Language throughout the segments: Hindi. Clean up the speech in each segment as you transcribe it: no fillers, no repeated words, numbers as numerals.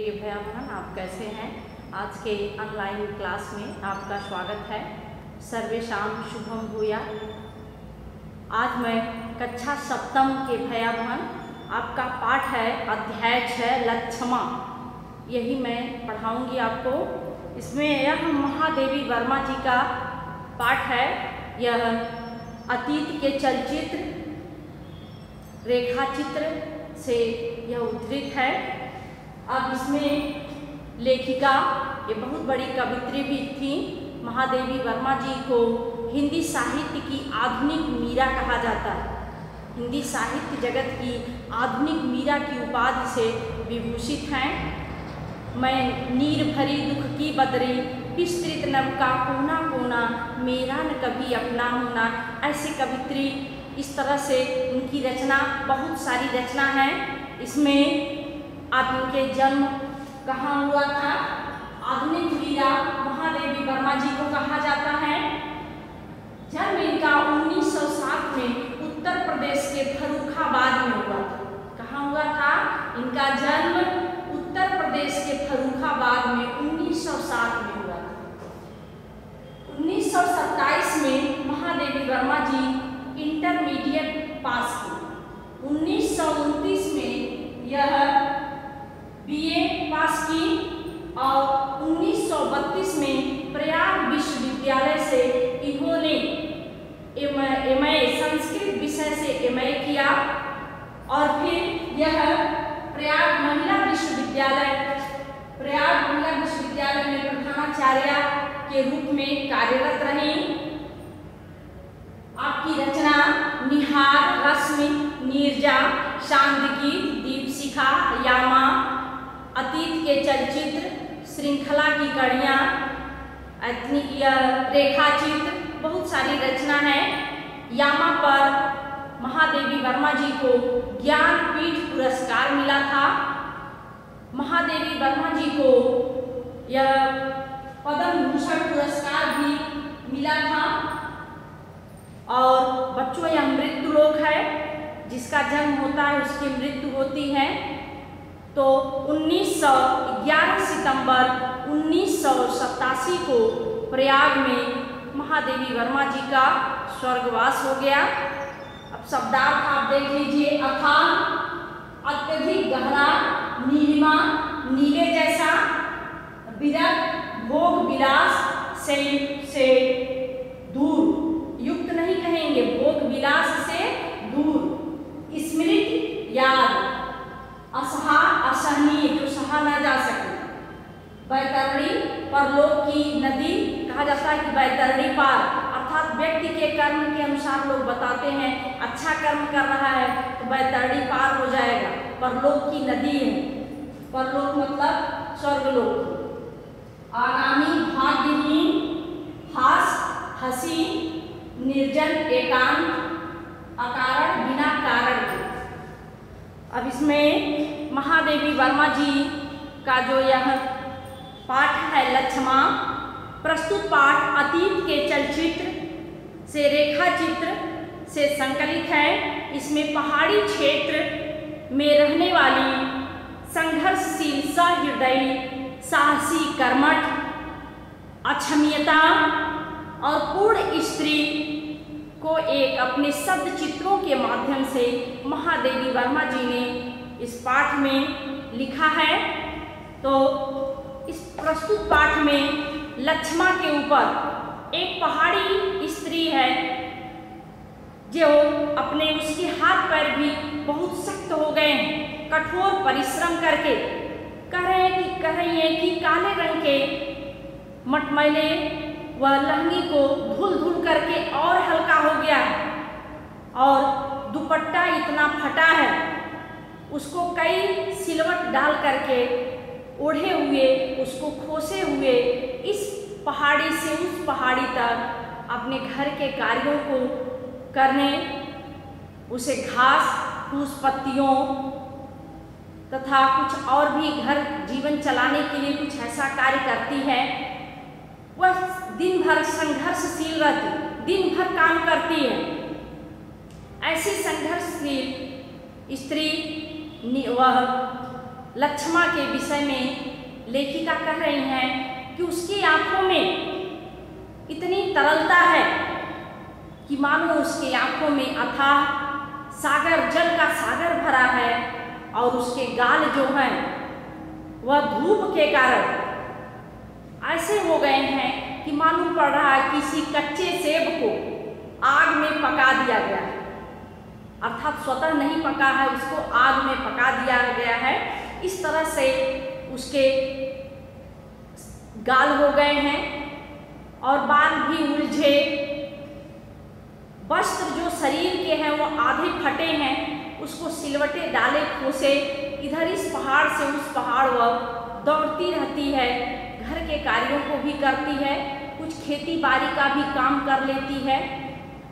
प्रिय भैया बहन, आप कैसे हैं। आज के ऑनलाइन क्लास में आपका स्वागत है। सर्वेशाम शुभम भूयात्। आज मैं कक्षा सप्तम के भैया बहन आपका पाठ है अध्याय 6 लक्षमा, यही मैं पढ़ाऊंगी आपको। इसमें यह महादेवी वर्मा जी का पाठ है। यह अतीत के चलचित्र रेखाचित्र से यह उद्धृत है। अब इसमें लेखिका ये बहुत बड़ी कवित्री भी थी। महादेवी वर्मा जी को हिंदी साहित्य की आधुनिक मीरा कहा जाता है। हिंदी साहित्य जगत की आधुनिक मीरा की उपाधि से विभूषित हैं। मैं नीर भरी दुख की बदरी, विस्तृत नभ का कोना कोना, मेरा न कभी अपना होना। ऐसी कवित्री, इस तरह से उनकी रचना, बहुत सारी रचना है। इसमें आप इनके जन्म कहाँ हुआ था, आधुनिक मीरा महादेवी वर्मा जी को कहा जाता है। जन्म इनका 1907 में उत्तर प्रदेश के फर्रुखाबाद में हुआ था। कहाँ हुआ था इनका जन्म? उत्तर प्रदेश के फर्रुखाबाद में 1907 में हुआ था। 1927 में महादेवी वर्मा जी इंटरमीडिएट पास की। 1929 में यह बीए पास की और 1932 में प्रयाग विश्वविद्यालय से इन्होंने एमए संस्कृत विषय से एमए किया और फिर यह प्रयाग महिला विश्वविद्यालय में प्रधानाचार्य के रूप में कार्यरत रही। आपकी रचना निहार, रश्मि, नीरजा, शांतिकी, दीपशिखा, यामा, अतीत के चलचित्र, श्रृंखला की कड़ियाँ, रेखाचित्र, बहुत सारी रचना है। यामा पर महादेवी वर्मा जी को ज्ञानपीठ पुरस्कार मिला था। महादेवी वर्मा जी को यह पद्म भूषण पुरस्कार भी मिला था। और बच्चों, यह मृत्यु लोक है, जिसका जन्म होता है उसकी मृत्यु होती है। तो 11 सितंबर 1987 को प्रयाग में महादेवी वर्मा जी का स्वर्गवास हो गया। अब शब्दार्थ आप देख लीजिए। अथाह, अत्यधिक गहरा, नीलिमा, नीले जैसा, विरक्त, भोग विलास से दूर, युक्त नहीं कहेंगे, भोग विलास से दूर, स्मृति, याद, असहा, असहनीय, जो सहा ना जा सके, बैतरणी, परलोक की नदी, कहा जाता है कि बैतरणी पार, अर्थात व्यक्ति के कर्म के अनुसार लोग बताते हैं अच्छा कर्म कर रहा है तो बैतरणी पार हो जाएगा। परलोक की नदी है, परलोक मतलब स्वर्गलोक। आगामी, भाग्यहीन, हास, हसी, निर्जन, एकांत, अकारण, बिना कारण के। अब इसमें महादेवी वर्मा जी का जो यह पाठ है लक्षमा, प्रस्तुत पाठ अतीत के चलचित्र से रेखाचित्र से संकलित है। इसमें पहाड़ी क्षेत्र में रहने वाली संघर्षशील, सहृदयी, साहसी, कर्मठ, अक्षम्यता और पूर्ण स्त्री को एक अपने शब्द चित्रों के माध्यम से महादेवी वर्मा जी ने इस पाठ में लिखा है। तो इस प्रस्तुत पाठ में लक्षमा के ऊपर एक पहाड़ी स्त्री है जो अपने, उसके हाथ पैर भी बहुत सख्त हो गए हैं, कठोर परिश्रम करके। कह रही है कि काले रंग के मटमैले वह लहंगी को धुल धुल करके और हल्का हो गया है और दुपट्टा इतना फटा है, उसको कई सिलवट डाल करके ओढ़े हुए, उसको खोसे हुए इस पहाड़ी से उस पहाड़ी तक अपने घर के कार्यों को करने, उसे घास फूस पत्तियों तथा कुछ और भी घर जीवन चलाने के लिए कुछ ऐसा कार्य करती है। वह दिन भर संघर्षशील रहती, दिन भर काम करती है। ऐसी संघर्षशील स्त्री वह लक्ष्मा के विषय में लेखिका कह रही हैं कि उसकी आंखों में इतनी तरलता है कि मानो उसकी आंखों में अथाह सागर, जल का सागर भरा है, और उसके गाल जो हैं वह धूप के कारण ऐसे हो गए हैं कि मालूम पड़ रहा है किसी कच्चे सेब को आग में पका दिया गया है, अर्थात स्वतः नहीं पका है, उसको आग में पका दिया गया है। इस तरह से उसके गाल हो गए हैं और बाल भी उलझे, वस्त्र जो शरीर के हैं वो आधे फटे हैं, उसको सिलवटे डाले खोसे, इधर इस पहाड़ से उस पहाड़ वह दौड़ती रहती है, घर के कार्यों को भी करती है, कुछ खेती बाड़ी का भी काम कर लेती है,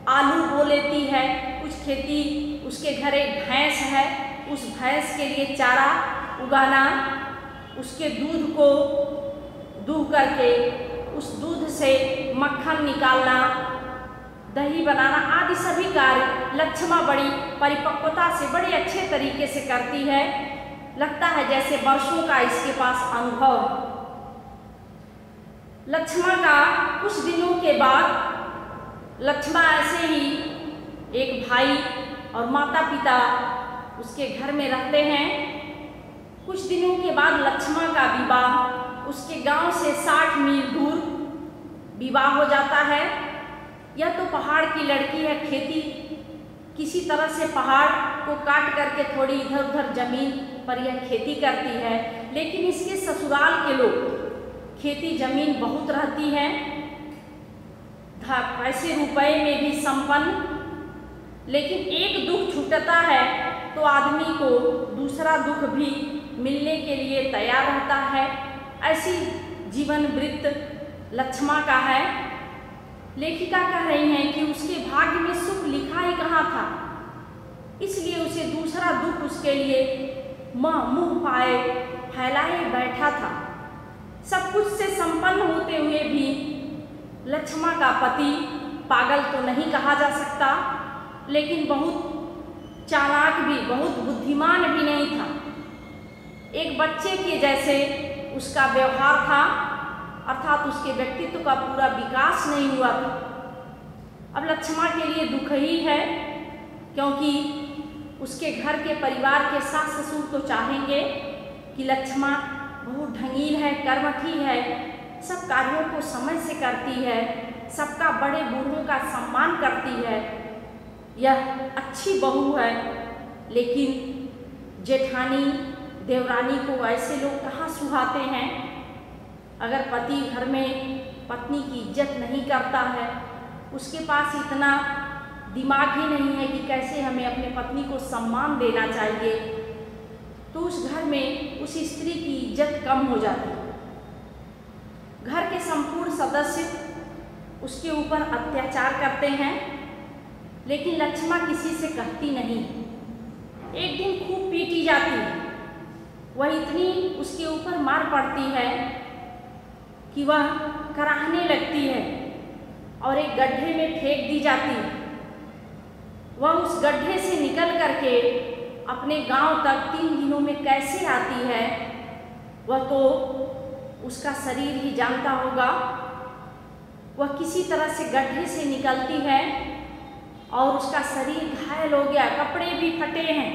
आलू बो लेती है, कुछ खेती, उसके घर एक भैंस है, उस भैंस के लिए चारा उगाना, उसके दूध को दूह करके उस दूध से मक्खन निकालना, दही बनाना आदि सभी कार्य लक्ष्मा बड़ी परिपक्वता से बड़े अच्छे तरीके से करती है। लगता है जैसे वर्षों का इसके पास अनुभव है। लक्ष्मा का कुछ दिनों के बाद लक्ष्मा ऐसे ही एक भाई और माता पिता उसके घर में रहते हैं। कुछ दिनों के बाद लक्ष्मा का विवाह उसके गांव से 60 मील दूर विवाह हो जाता है। यह तो पहाड़ की लड़की है, खेती किसी तरह से पहाड़ को काट करके थोड़ी इधर उधर जमीन पर यह खेती करती है, लेकिन इसके ससुराल के लोग खेती जमीन बहुत रहती है, पैसे रुपए में भी संपन्न। लेकिन एक दुख छूटता है तो आदमी को दूसरा दुख भी मिलने के लिए तैयार रहता है। ऐसी जीवन वृत्त लक्ष्मा का है। लेखिका कह रही हैं कि उसके भाग्य में सुख लिखा ही कहाँ था, इसलिए उसे दूसरा दुख उसके लिए मुंह पाए फैलाए बैठा था। सब कुछ से संपन्न होते हुए भी लक्ष्मा का पति पागल तो नहीं कहा जा सकता, लेकिन बहुत चालाक भी, बहुत बुद्धिमान भी नहीं था। एक बच्चे के जैसे उसका व्यवहार था, अर्थात उसके व्यक्तित्व का पूरा विकास नहीं हुआ था। अब लक्ष्मा के लिए दुख ही है, क्योंकि उसके घर के परिवार के सास ससुर तो चाहेंगे कि लक्ष्मा बहुत ढंगील है, कर्मठी है, सब कार्यों को समय से करती है, सबका बड़े बूढ़ों का सम्मान करती है, यह अच्छी बहू है। लेकिन जेठानी देवरानी को ऐसे लोग कहाँ सुहाते हैं। अगर पति घर में पत्नी की इज्जत नहीं करता है, उसके पास इतना दिमाग ही नहीं है कि कैसे हमें अपने पत्नी को सम्मान देना चाहिए, तो उस घर में उस स्त्री की इज्जत कम हो जाती है। घर के संपूर्ण सदस्य उसके ऊपर अत्याचार करते हैं, लेकिन लक्ष्मा किसी से कहती नहीं। एक दिन खूब पीटी जाती है, वह इतनी उसके ऊपर मार पड़ती है कि वह कराहने लगती है और एक गड्ढे में फेंक दी जाती है। वह उस गड्ढे से निकल करके अपने गांव तक 3 दिनों में कैसे आती है, वह तो उसका शरीर ही जानता होगा। वह किसी तरह से गड्ढे से निकलती है और उसका शरीर घायल हो गया, कपड़े भी फटे हैं,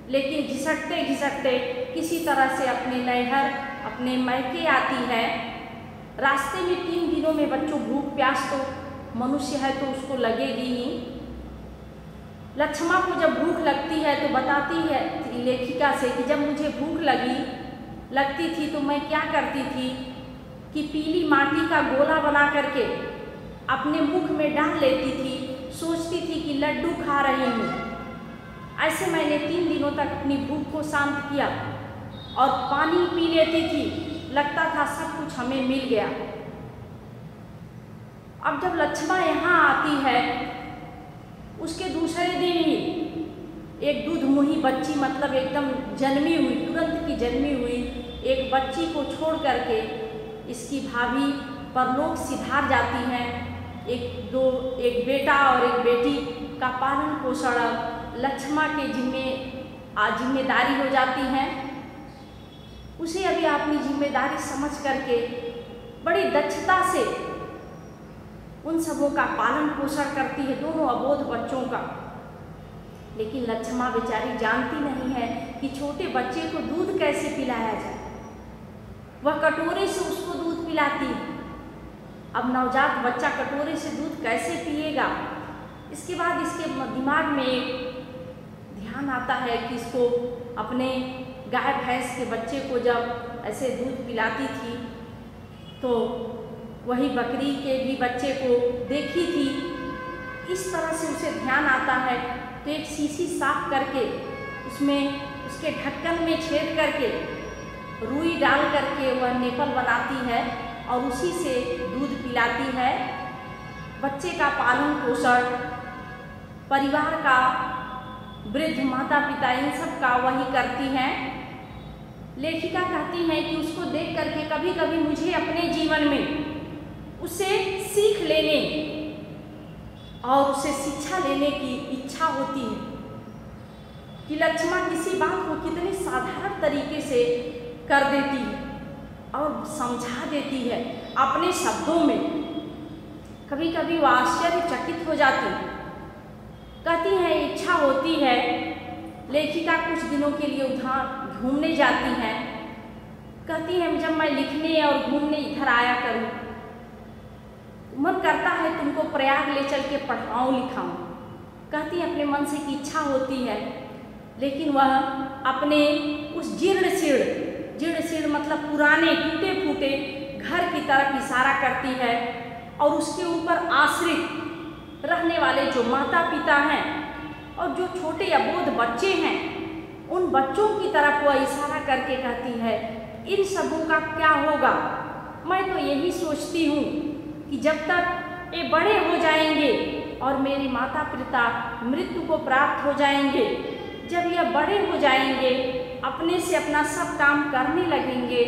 लेकिन घिसटते घिसटते किसी तरह से अपने नैहर, अपने मैके आती है। रास्ते में 3 दिनों में बच्चों भूख प्यास तो मनुष्य है तो उसको लगेगी ही। लक्ष्मा को जब भूख लगती है तो बताती है लेखिका से कि जब मुझे भूख लगती थी तो मैं क्या करती थी कि पीली माटी का गोला बना करके अपने मुख में डाल लेती थी, सोचती थी कि लड्डू खा रही हूँ। ऐसे मैंने 3 दिनों तक अपनी भूख को शांत किया और पानी पी लेती थी, लगता था सब कुछ हमें मिल गया। अब जब लक्ष्मा यहाँ आती है, उसके दूसरे दिन ही एक दूध मुही बच्ची, मतलब एकदम जन्मी हुई, तुरंत की जन्मी हुई एक बच्ची को छोड़ करके इसकी भाभी परलोक सिधार जाती हैं। एक बेटा और एक बेटी का पालन पोषण लक्ष्मा के जिम्मेदारी हो जाती है। उसे अभी अपनी जिम्मेदारी समझ करके बड़ी दक्षता से उन सबों का पालन पोषण करती है, दोनों अबोध बच्चों का। लेकिन लक्ष्मा बेचारी जानती नहीं है कि छोटे बच्चे को दूध कैसे पिलाया जाए। वह कटोरे से उसको दूध पिलाती है। अब नवजात बच्चा कटोरे से दूध कैसे पिएगा? इसके बाद इसके दिमाग में एक ध्यान आता है कि इसको अपने गाय भैंस के बच्चे को जब ऐसे दूध पिलाती थी तो वही बकरी के भी बच्चे को देखी थी। इस तरह से उसे ध्यान आता है तो एक शीशी साफ करके उसमें उसके ढक्कन में छेद करके रुई डाल करके वह नेपल बनाती है और उसी से दूध पिलाती है। बच्चे का पालन पोषण, परिवार का, वृद्ध माता पिता, इन सब का वही करती हैं। लेखिका कहती हैं कि उसको देख करके कभी कभी मुझे अपने जीवन में उसे सीख लेने और उसे शिक्षा लेने की इच्छा होती है कि लक्ष्मा किसी बात को कितने साधारण तरीके से कर देती है और समझा देती है अपने शब्दों में। कभी कभी वो आश्चर्यचकित हो जाती है। कहती है इच्छा होती है, लेखिका कुछ दिनों के लिए उधर घूमने जाती हैं। कहती है जब मैं लिखने और घूमने इधर आया करूं, मन करता है तुमको प्रयाग ले चल के पढ़ाऊँ लिखाऊँ। कहती है अपने मन से की इच्छा होती है, लेकिन वह अपने उस जीर्ण शीर्ण मतलब पुराने टूटे फूटे घर की तरफ इशारा करती है और उसके ऊपर आश्रित रहने वाले जो माता पिता हैं और जो छोटे अबोध बच्चे हैं, उन बच्चों की तरफ वह इशारा करके कहती है इन सबों का क्या होगा? मैं तो यही सोचती हूँ कि जब तक ये बड़े हो जाएंगे और मेरे माता पिता मृत्यु को प्राप्त हो जाएंगे, जब यह बड़े हो जाएंगे, अपने से अपना सब काम करने लगेंगे,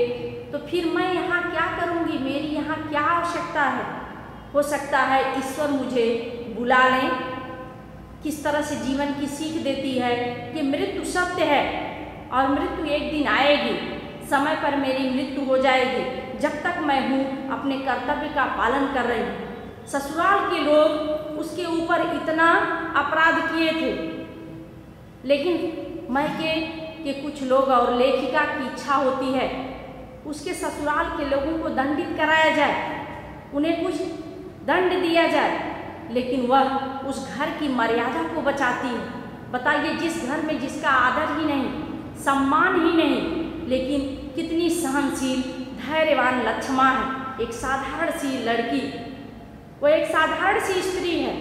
तो फिर मैं यहाँ क्या करूँगी? मेरी यहाँ क्या आवश्यकता है? हो सकता है ईश्वर मुझे बुला लें। किस तरह से जीवन की सीख देती है कि मृत्यु सत्य है और मृत्यु एक दिन आएगी, समय पर मेरी मृत्यु हो जाएगी। जब तक मैं हूँ अपने कर्तव्य का पालन कर रही हूँ। ससुराल के लोग उसके ऊपर इतना अपराध किए थे, लेकिन मायके के कुछ लोग और लेखिका की इच्छा होती है उसके ससुराल के लोगों को दंडित कराया जाए, उन्हें कुछ दंड दिया जाए, लेकिन वह उस घर की मर्यादा को बचाती है। बताइए, जिस घर में जिसका आदर ही नहीं, सम्मान ही नहीं, लेकिन कितनी सहनशील धैर्यवान लक्ष्मा है। एक साधारण सी लड़की, वो एक साधारण सी स्त्री है,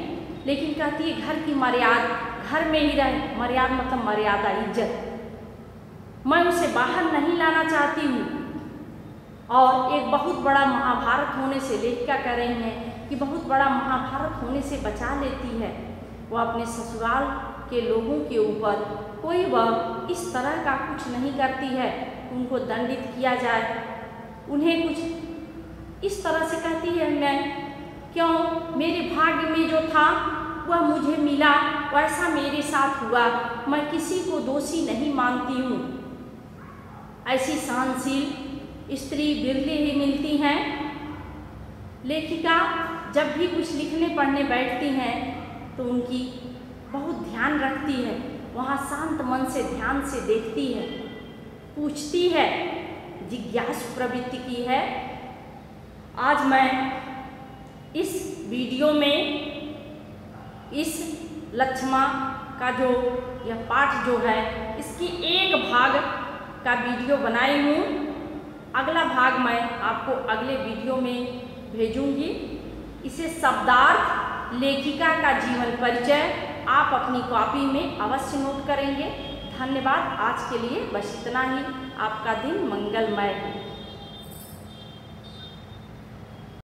लेकिन कहती है घर की मर्यादा घर में ही रहे। मर्यादा मतलब मर्यादा, इज्जत। मैं उसे बाहर नहीं लाना चाहती हूँ। और एक बहुत बड़ा महाभारत होने से, लेखिका कह रही हैं कि बहुत बड़ा महाभारत होने से बचा लेती है। वो अपने ससुराल के लोगों के ऊपर कोई वह इस तरह का कुछ नहीं करती है, उनको दंडित किया जाए, उन्हें कुछ इस तरह से कहती है मैं क्यों, मेरे भाग्य में जो था वह मुझे मिला, वैसा मेरे साथ हुआ, मैं किसी को दोषी नहीं मानती हूँ। ऐसी सहनशील स्त्री बिरले ही मिलती हैं। लेखिका जब भी कुछ लिखने पढ़ने बैठती हैं तो उनकी बहुत ध्यान रखती है, वहाँ शांत मन से ध्यान से देखती है, पूछती है, जिज्ञासु प्रवृत्ति की है। आज मैं इस वीडियो में इस लक्ष्मा का जो यह पाठ जो है, इसकी एक भाग का वीडियो बनाई हूँ। अगला भाग मैं आपको अगले वीडियो में भेजूंगी। इसे शब्दार्थ, लेखिका का जीवन परिचय आप अपनी कॉपी में अवश्य नोट करेंगे। धन्यवाद। आज के लिए बस इतना ही। आपका दिन मंगलमय हो।